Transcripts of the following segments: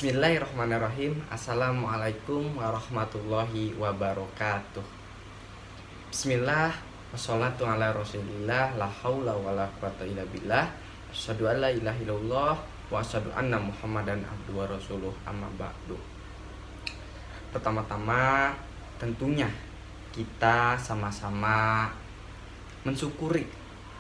Bismillahirrahmanirrahim. Assalamualaikum warahmatullahi wabarakatuh. Bismillah. Wassalatu ala rasulillah. La haula wa la quwata illa billah. Asyhadu an la ilaha illallah wa asyhadu anna muhammadan abduhu wa rasuluh, amma ba'du. Pertama-tama tentunya kita sama-sama mensyukuri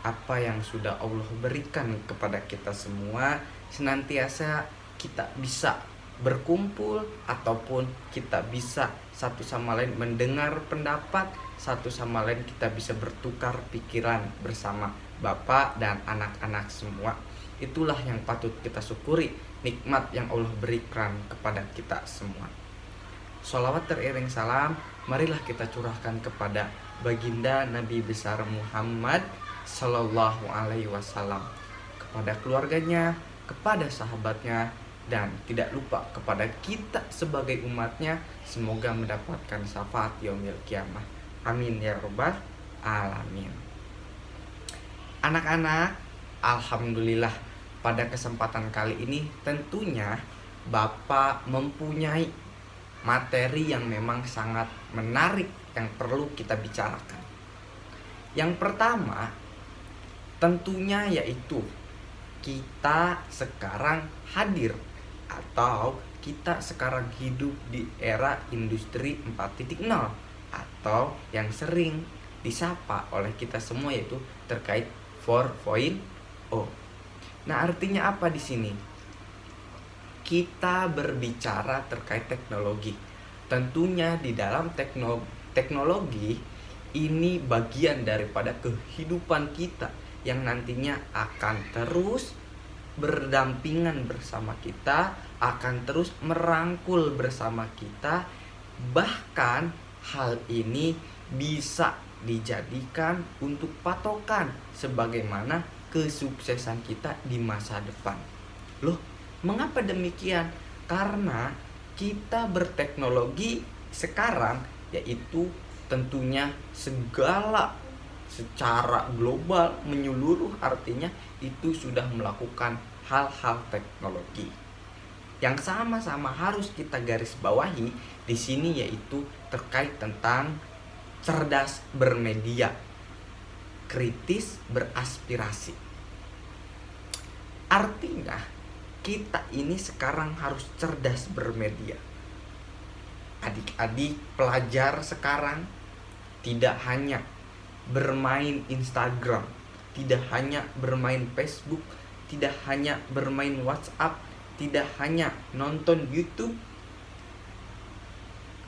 apa yang sudah Allah berikan kepada kita semua. Senantiasa kita bisa berkumpul ataupun kita bisa satu sama lain mendengar pendapat, satu sama lain kita bisa bertukar pikiran bersama Bapak dan anak-anak semua. Itulah yang patut kita syukuri, nikmat yang Allah berikan kepada kita semua. Sholawat teriring salam marilah kita curahkan kepada baginda Nabi besar Muhammad Sallallahu Alaihi Wasallam, kepada keluarganya, kepada sahabatnya, dan tidak lupa kepada kita sebagai umatnya. Semoga mendapatkan syafaat yaumil kiamah. Amin ya rabbal alamin. Anak-anak, alhamdulillah pada kesempatan kali ini tentunya Bapak mempunyai materi yang memang sangat menarik yang perlu kita bicarakan. Yang pertama tentunya yaitu kita sekarang hadir atau kita sekarang hidup di era industri 4.0 atau yang sering disapa oleh kita semua yaitu terkait 4.0. Nah, artinya apa di sini? Kita berbicara terkait teknologi. Tentunya di dalam teknologi ini bagian daripada kehidupan kita yang nantinya akan terus berdampingan bersama kita, akan terus merangkul bersama kita. Bahkan hal ini bisa dijadikan untuk patokan sebagaimana kesuksesan kita di masa depan. Loh, mengapa demikian? Karena kita berteknologi sekarang yaitu tentunya segala secara global menyeluruh, artinya itu sudah melakukan hal-hal teknologi. Yang sama-sama harus kita garis bawahi di sini yaitu terkait tentang cerdas bermedia, kritis beraspirasi. Artinya kita ini sekarang harus cerdas bermedia. Adik-adik pelajar sekarang tidak hanya bermain Instagram, tidak hanya bermain Facebook, tidak hanya bermain WhatsApp, tidak hanya nonton YouTube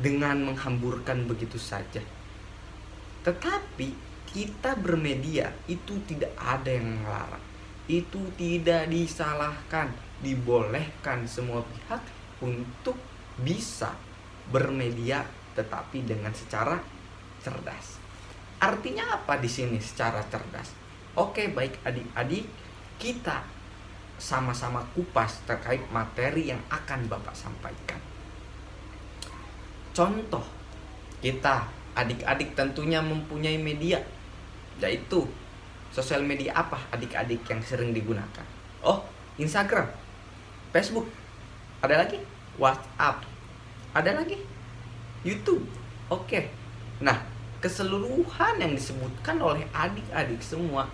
dengan menghamburkan begitu saja. Tetapi kita bermedia itu tidak ada yang melarang. Itu tidak disalahkan, dibolehkan semua pihak untuk bisa bermedia tetapi dengan secara cerdas. Artinya apa di sini secara cerdas? Oke, baik adik-adik, kita sama-sama kupas terkait materi yang akan Bapak sampaikan. Contoh, kita adik-adik tentunya mempunyai media, yaitu sosial media apa adik-adik yang sering digunakan? Oh, Instagram, Facebook, ada lagi WhatsApp, ada lagi YouTube. Oke. Nah, keseluruhan yang disebutkan oleh adik-adik semua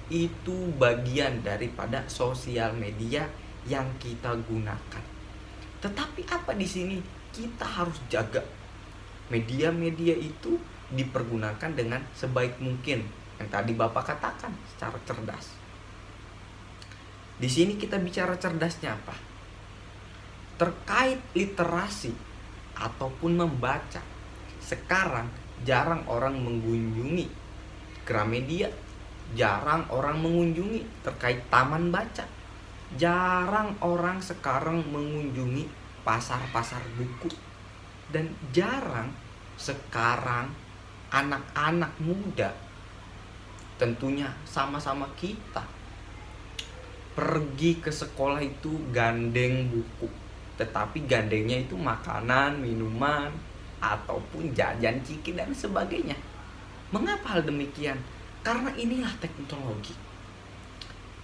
itu bagian daripada sosial media yang kita gunakan. Tetapi apa di sini? Kita harus jaga media-media itu dipergunakan dengan sebaik mungkin. Yang tadi Bapak katakan secara cerdas. Di sini kita bicara cerdasnya apa? Terkait literasi ataupun membaca. Sekarang jarang orang mengunjungi Gramedia, jarang orang mengunjungi terkait taman baca, jarang orang sekarang mengunjungi pasar-pasar buku, dan jarang sekarang anak-anak muda tentunya sama-sama kita pergi ke sekolah itu gandeng buku, tetapi gandengnya itu makanan, minuman, ataupun jajan ciki dan sebagainya. Mengapa hal demikian? Karena inilah teknologi.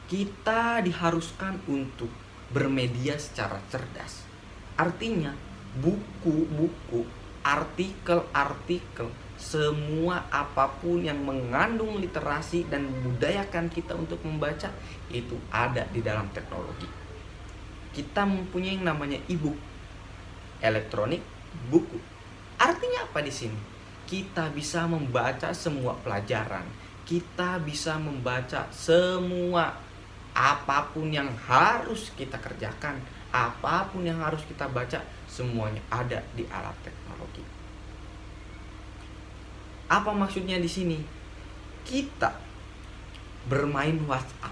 Kita diharuskan untuk bermedia secara cerdas. Artinya buku-buku, artikel-artikel, semua apapun yang mengandung literasi dan membudayakan kita untuk membaca itu ada di dalam teknologi. Kita mempunyai yang namanya e-book, elektronik buku. Artinya apa di sini? Kita bisa membaca semua pelajaran, kita bisa membaca semua apapun yang harus kita kerjakan, apapun yang harus kita baca, semuanya ada di alat teknologi. Apa maksudnya di sini? Kita bermain WhatsApp.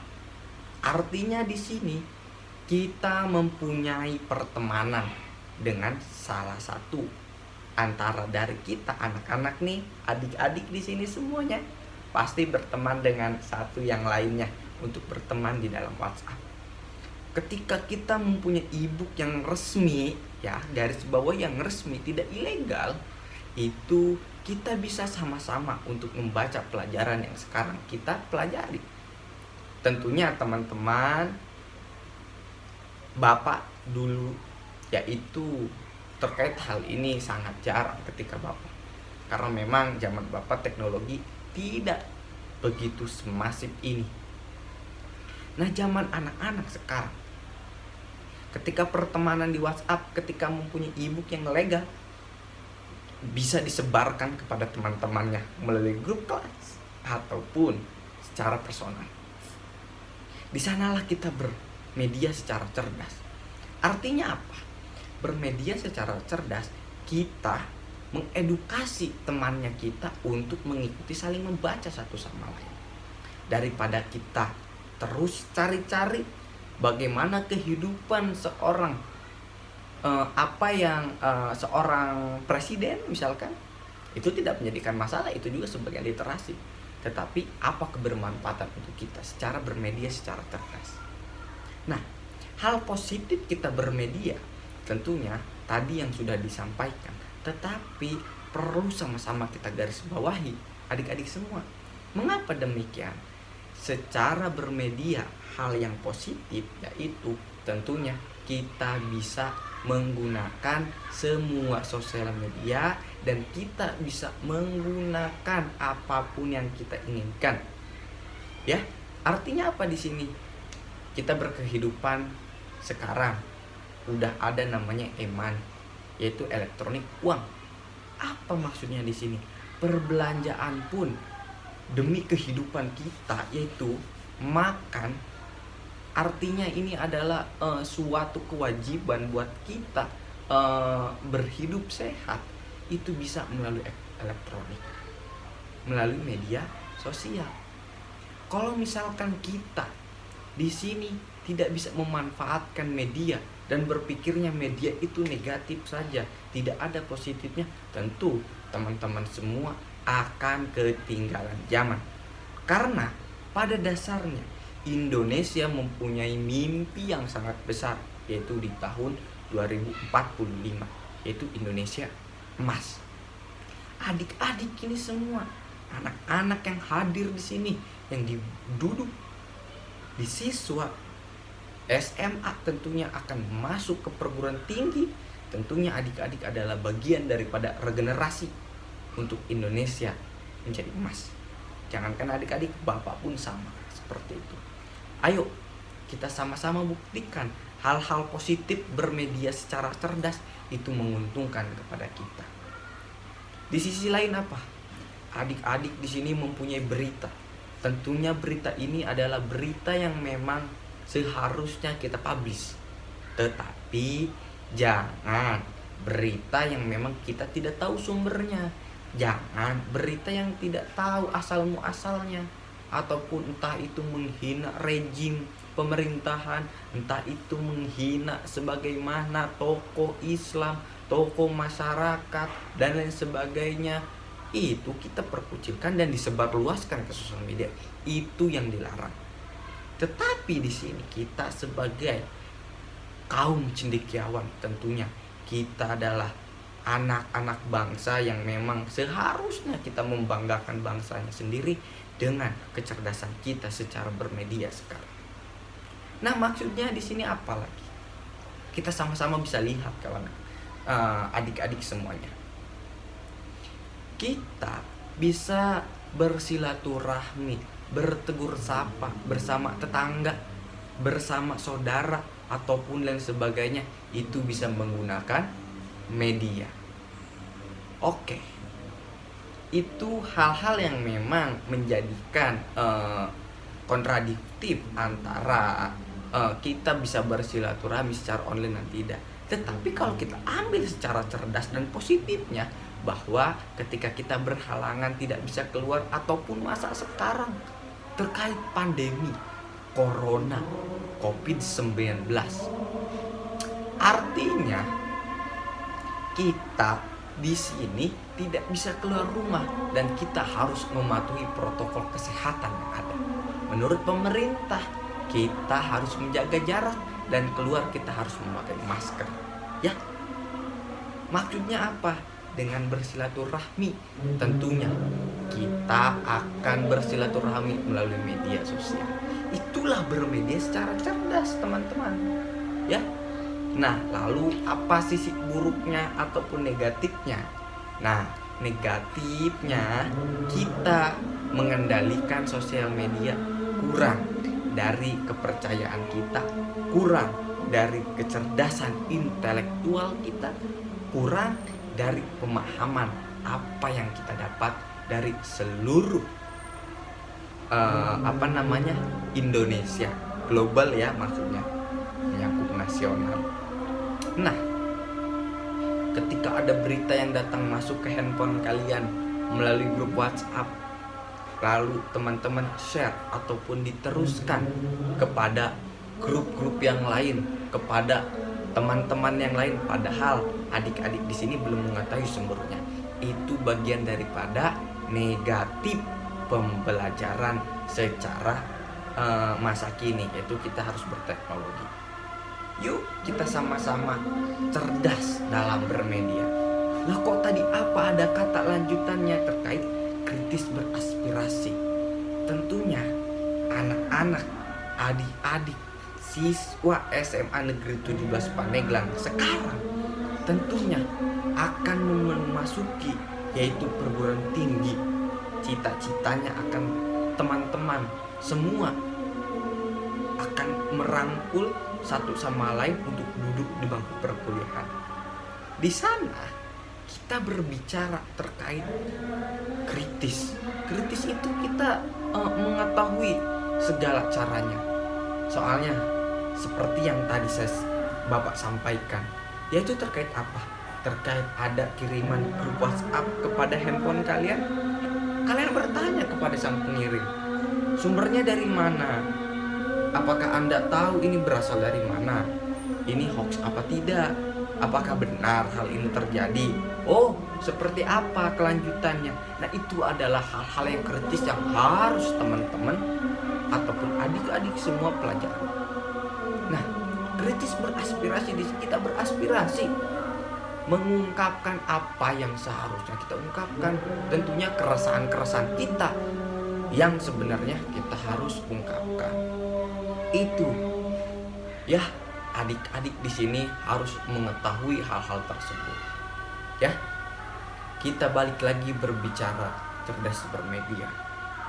Artinya di sini kita mempunyai pertemanan dengan salah satu antara dari kita anak-anak nih, adik-adik di sini semuanya pasti berteman dengan satu yang lainnya untuk berteman di dalam WhatsApp. Ketika kita mempunyai e-book yang resmi, ya garis bawah yang resmi, tidak ilegal, itu kita bisa sama-sama untuk membaca pelajaran yang sekarang kita pelajari. Tentunya teman-teman, Bapak dulu yaitu terkait hal ini sangat jarang ketika Bapak, karena memang zaman Bapak teknologi tidak begitu semasif ini. Nah, zaman anak-anak sekarang, ketika pertemanan di WhatsApp, ketika mempunyai e-book yang legal, bisa disebarkan kepada teman-temannya melalui grup kelas ataupun secara personal. Di sanalah kita bermedia secara cerdas. Artinya apa? Bermedia secara cerdas, kita mengedukasi temannya kita untuk mengikuti saling membaca satu sama lain. Daripada kita terus cari-cari bagaimana kehidupan seorang seorang presiden misalkan, itu tidak menjadikan masalah, itu juga sebagai literasi. Tetapi apa kebermanfaatan untuk kita secara bermedia secara cerdas. Nah, hal positif kita bermedia tentunya tadi yang sudah disampaikan, tetapi perlu sama-sama kita garis bawahi adik-adik semua. Mengapa demikian? Secara bermedia, hal yang positif yaitu tentunya kita bisa menggunakan semua sosial media dan kita bisa menggunakan apapun yang kita inginkan. Ya, artinya apa di sini? Kita berkehidupan sekarang udah ada namanya e-money, yaitu elektronik uang. Apa maksudnya di sini? Perbelanjaan pun demi kehidupan kita, yaitu makan. Artinya ini adalah suatu kewajiban buat kita berhidup sehat. Itu bisa melalui elektronik, melalui media sosial. Kalau misalkan kita di sini tidak bisa memanfaatkan media dan berpikirnya media itu negatif saja, tidak ada positifnya, tentu teman-teman semua akan ketinggalan zaman. Karena pada dasarnya Indonesia mempunyai mimpi yang sangat besar, yaitu di tahun 2045, yaitu Indonesia emas. Adik-adik ini semua, anak-anak yang hadir di sini, yang duduk di siswa SMA tentunya akan masuk ke perguruan tinggi. Tentunya adik-adik adalah bagian daripada regenerasi untuk Indonesia menjadi emas. Jangankan adik-adik, bapak pun sama seperti itu. Ayo kita sama-sama buktikan hal-hal positif bermedia secara cerdas itu menguntungkan kepada kita. Di sisi lain apa? Adik-adik di sini mempunyai berita. Tentunya berita ini adalah berita yang memang seharusnya kita publish. Tetapi jangan berita yang memang kita tidak tahu sumbernya. Jangan berita yang tidak tahu asal muasalnya, ataupun entah itu menghina rejim pemerintahan, entah itu menghina sebagaimana tokoh Islam, tokoh masyarakat dan lain sebagainya. Itu kita perkucilkan dan disebarluaskan ke sosial media. Itu yang dilarang. Tetapi di sini kita sebagai kaum cendekiawan, tentunya kita adalah anak-anak bangsa yang memang seharusnya kita membanggakan bangsanya sendiri dengan kecerdasan kita secara bermedia sekarang. Nah, maksudnya di sini apa lagi? Kita sama-sama bisa lihat kawan, adik-adik semuanya. Kita bisa bersilaturahmi, bertegur sapa bersama tetangga, bersama saudara, ataupun lain sebagainya. Itu bisa menggunakan media. Oke, itu hal-hal yang memang menjadikan kontradiktif antara kita bisa bersilaturahmi secara online dan tidak. Tetapi kalau kita ambil secara cerdas dan positifnya, bahwa ketika kita berhalangan tidak bisa keluar, ataupun masa sekarang terkait pandemi Corona COVID-19, artinya kita di sini tidak bisa keluar rumah dan kita harus mematuhi protokol kesehatan yang ada. Menurut pemerintah, kita harus menjaga jarak dan keluar kita harus memakai masker. Ya, maksudnya apa? Dengan bersilaturahmi, tentunya kita akan bersilaturahmi melalui media sosial. Itulah bermedia secara cerdas, teman-teman. Ya. Nah, lalu apa sisi buruknya ataupun negatifnya? Nah, negatifnya kita mengendalikan sosial media kurang dari kepercayaan kita, kurang dari kecerdasan intelektual kita, kurang dari pemahaman apa yang kita dapat dari seluruh Indonesia, global ya, maksudnya menyangkut nasional. Nah, ketika ada berita yang datang masuk ke handphone kalian melalui grup WhatsApp, lalu teman-teman share ataupun diteruskan kepada grup-grup yang lain, kepada teman-teman yang lain, padahal adik-adik di sini belum mengetahui sumbernya. Itu bagian daripada negatif pembelajaran secara masa kini, yaitu kita harus berteknologi. Yuk kita sama-sama cerdas dalam bermedia. Lah kok tadi apa ada kata lanjutannya terkait kritis beraspirasi? Tentunya anak-anak, adik-adik, siswa SMA Negeri 17 Pandeglang sekarang tentunya akan memasuki yaitu perguruan tinggi. Cita-citanya akan teman-teman semua akan merangkul satu sama lain untuk duduk di bangku perkuliahan. Di sana kita berbicara terkait kritis. Kritis itu kita mengetahui segala caranya. Soalnya seperti yang tadi Bapak sampaikan, yaitu terkait apa? Terkait ada kiriman grup WhatsApp kepada handphone kalian. Kalian bertanya kepada sang pengirim, sumbernya dari mana? Apakah Anda tahu ini berasal dari mana? Ini hoax apa tidak? Apakah benar hal ini terjadi? Oh, seperti apa kelanjutannya? Nah, itu adalah hal-hal yang kritis yang harus teman-teman ataupun adik-adik semua pelajari. Nah, kritis beraspirasi, kita beraspirasi mengungkapkan apa yang seharusnya kita ungkapkan, tentunya keresahan-keresahan kita yang sebenarnya kita harus ungkapkan. Itu ya, adik-adik di sini harus mengetahui hal-hal tersebut. Ya, kita balik lagi berbicara cerdas bermedia.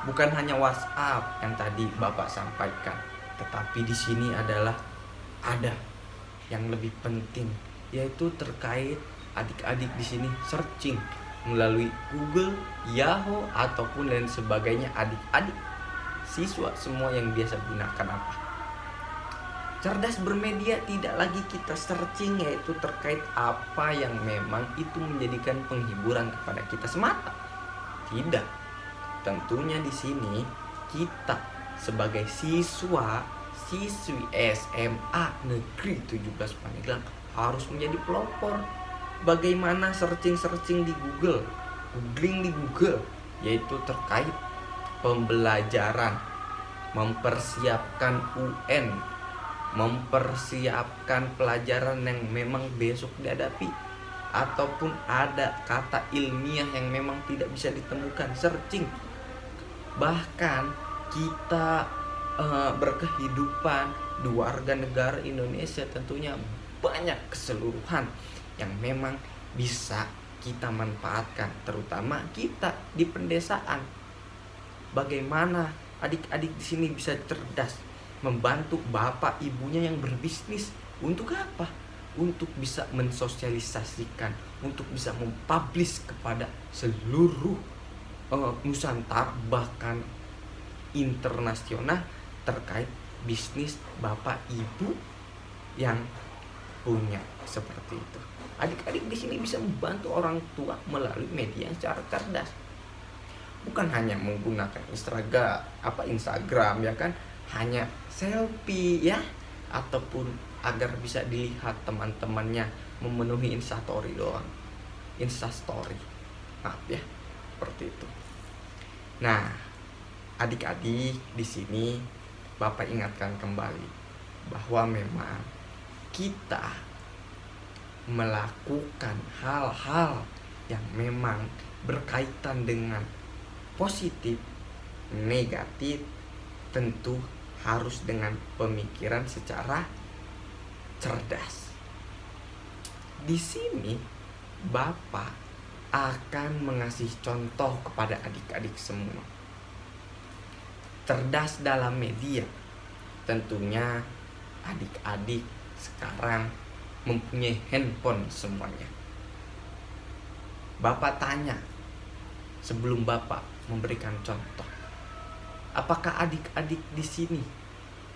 Bukan hanya WhatsApp yang tadi Bapak sampaikan, tetapi di sini adalah ada yang lebih penting, yaitu terkait adik-adik di sini searching melalui Google, Yahoo ataupun lain sebagainya. Adik-adik siswa semua yang biasa gunakan apa? Cerdas bermedia tidak lagi kita searching yaitu terkait apa yang memang itu menjadikan penghiburan kepada kita semata. Tidak. Tentunya di sini kita sebagai siswi SMA Negeri 17 Pandeglang harus menjadi pelopor. Bagaimana searching di Google, googling di Google, yaitu terkait pembelajaran, mempersiapkan UN, mempersiapkan pelajaran yang memang besok dihadapi, ataupun ada kata ilmiah yang memang tidak bisa ditemukan, searching. Bahkan kita berkehidupan di warga negara Indonesia tentunya banyak keseluruhan yang memang bisa kita manfaatkan, terutama kita di pedesaan. Bagaimana adik-adik di sini bisa cerdas membantu bapak ibunya yang berbisnis. Untuk apa? Untuk bisa mensosialisasikan, untuk bisa mempublish kepada seluruh Nusantara, bahkan internasional, terkait bisnis bapak ibu yang punya seperti itu. Adik-adik di sini bisa membantu orang tua melalui media yang secara cerdas. Bukan hanya menggunakan Instagram ya kan, hanya selfie ya, ataupun agar bisa dilihat teman-temannya memenuhi instastory doang. Instastory. Maaf ya, seperti itu. Nah, adik-adik di sini Bapak ingatkan kembali bahwa memang kita melakukan hal-hal yang memang berkaitan dengan positif, negatif, tentu harus dengan pemikiran secara cerdas. Di sini Bapak akan mengasih contoh kepada adik-adik semua. Cerdas dalam media, tentunya adik-adik sekarang mempunyai handphone semuanya. Bapak tanya sebelum Bapak memberikan contoh, apakah adik-adik di sini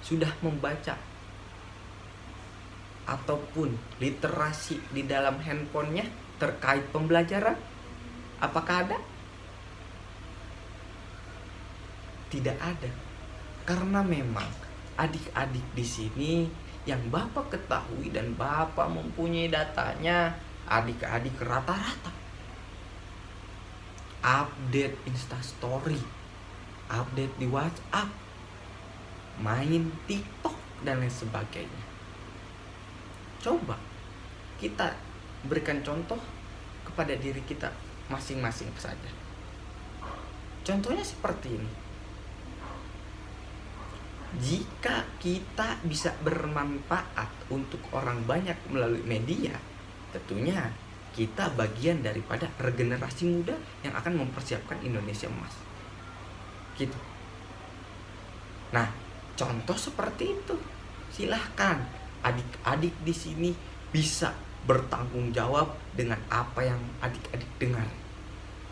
sudah membaca ataupun literasi di dalam handphonenya terkait pembelajaran? Apakah ada? Tidak ada. Karena memang adik-adik di sini yang Bapak ketahui dan Bapak mempunyai datanya, adik-adik rata-rata update Instastory, update di WhatsApp, main TikTok dan lain sebagainya. Coba kita berikan contoh kepada diri kita masing-masing saja. Contohnya seperti ini. Jika kita bisa bermanfaat untuk orang banyak melalui media, tentunya kita bagian daripada regenerasi muda yang akan mempersiapkan Indonesia emas. Gitu. Nah, contoh seperti itu. Silahkan adik-adik di sini bisa bertanggung jawab dengan apa yang adik-adik dengar.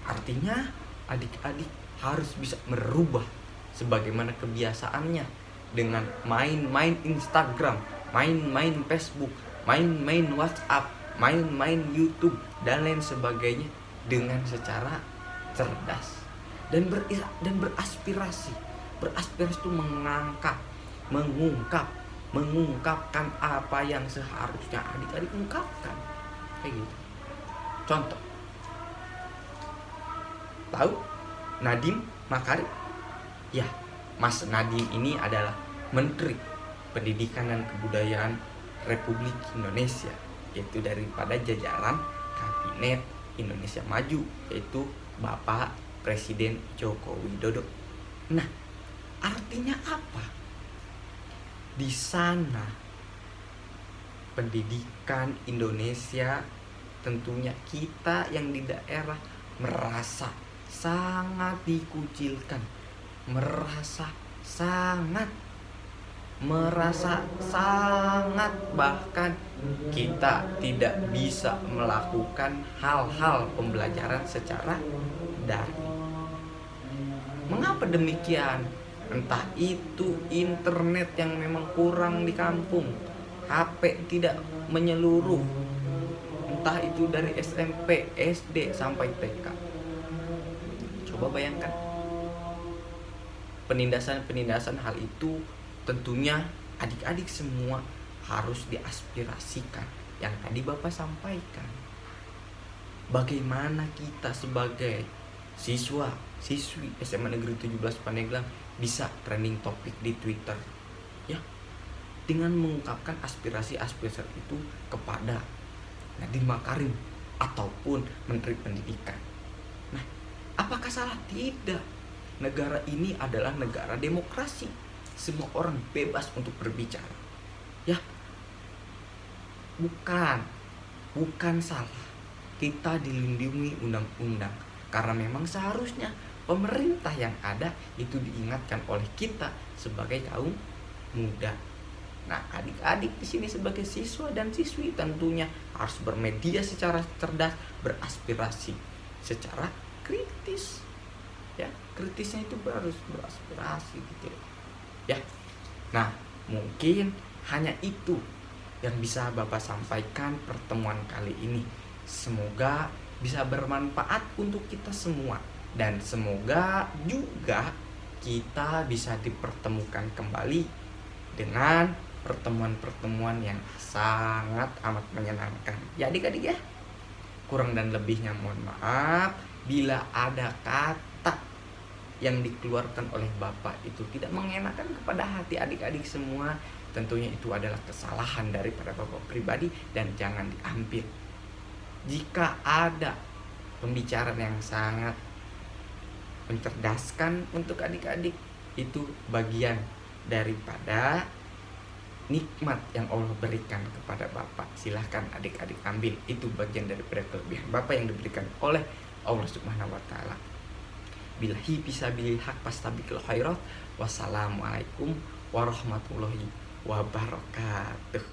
Artinya adik-adik harus bisa merubah sebagaimana kebiasaannya dengan main-main Instagram, main-main Facebook, main-main WhatsApp, main-main YouTube dan lain sebagainya dengan secara cerdas dan beraspirasi. Beraspirasi itu mengungkapkan apa yang seharusnya adik-adik ungkapkan. Kayak gitu. Contoh. Tahu Nadiem Makarim? Ya, Mas Nadiem ini adalah Menteri Pendidikan dan Kebudayaan Republik Indonesia, yaitu daripada jajaran Kabinet Indonesia Maju, yaitu Bapak Presiden Joko Widodo. Nah, artinya apa? Di sana pendidikan Indonesia, tentunya kita yang di daerah merasa sangat dikucilkan, merasa sangat bahkan kita tidak bisa melakukan hal-hal pembelajaran secara daring. Mengapa demikian? Entah itu internet yang memang kurang di kampung, HP tidak menyeluruh, entah itu dari SMP, SD sampai TK. Coba bayangkan penindasan hal itu. Tentunya adik-adik semua harus diaspirasikan yang tadi Bapak sampaikan. Bagaimana kita sebagai siswi SMA Negeri 17 Pandeglang bisa trending topik di Twitter ya, dengan mengungkapkan aspirasi-aspirasi itu kepada Nadiem Makarim ataupun Menteri Pendidikan. Nah, apakah salah? Tidak. Negara ini adalah negara demokrasi. Semua orang bebas untuk berbicara. Ya. Bukan, bukan salah. Kita dilindungi undang-undang karena memang seharusnya pemerintah yang ada itu diingatkan oleh kita sebagai kaum muda. Nah, adik-adik di sini sebagai siswa dan siswi tentunya harus bermedia secara cerdas, beraspirasi secara kritis. Ya, kritisnya itu harus beraspirasi gitu ya. Nah, mungkin hanya itu yang bisa Bapak sampaikan pertemuan kali ini. Semoga bisa bermanfaat untuk kita semua dan semoga juga kita bisa dipertemukan kembali dengan pertemuan-pertemuan yang sangat amat menyenangkan. Ya adik-adik ya, kurang dan lebihnya mohon maaf bila ada kata yang dikeluarkan oleh Bapak itu tidak mengenakan kepada hati adik-adik semua. Tentunya itu adalah kesalahan daripada Bapak pribadi dan jangan diambil. Jika ada pembicaraan yang sangat mencerdaskan untuk adik-adik, itu bagian daripada nikmat yang Allah berikan kepada Bapak. Silahkan adik-adik ambil, itu bagian daripada kelebihan Bapak yang diberikan oleh Allah Subhanahu wa taala. Billahi fisabilil haq fastabiqul khairat. Wassalamualaikum warahmatullahi wabarakatuh.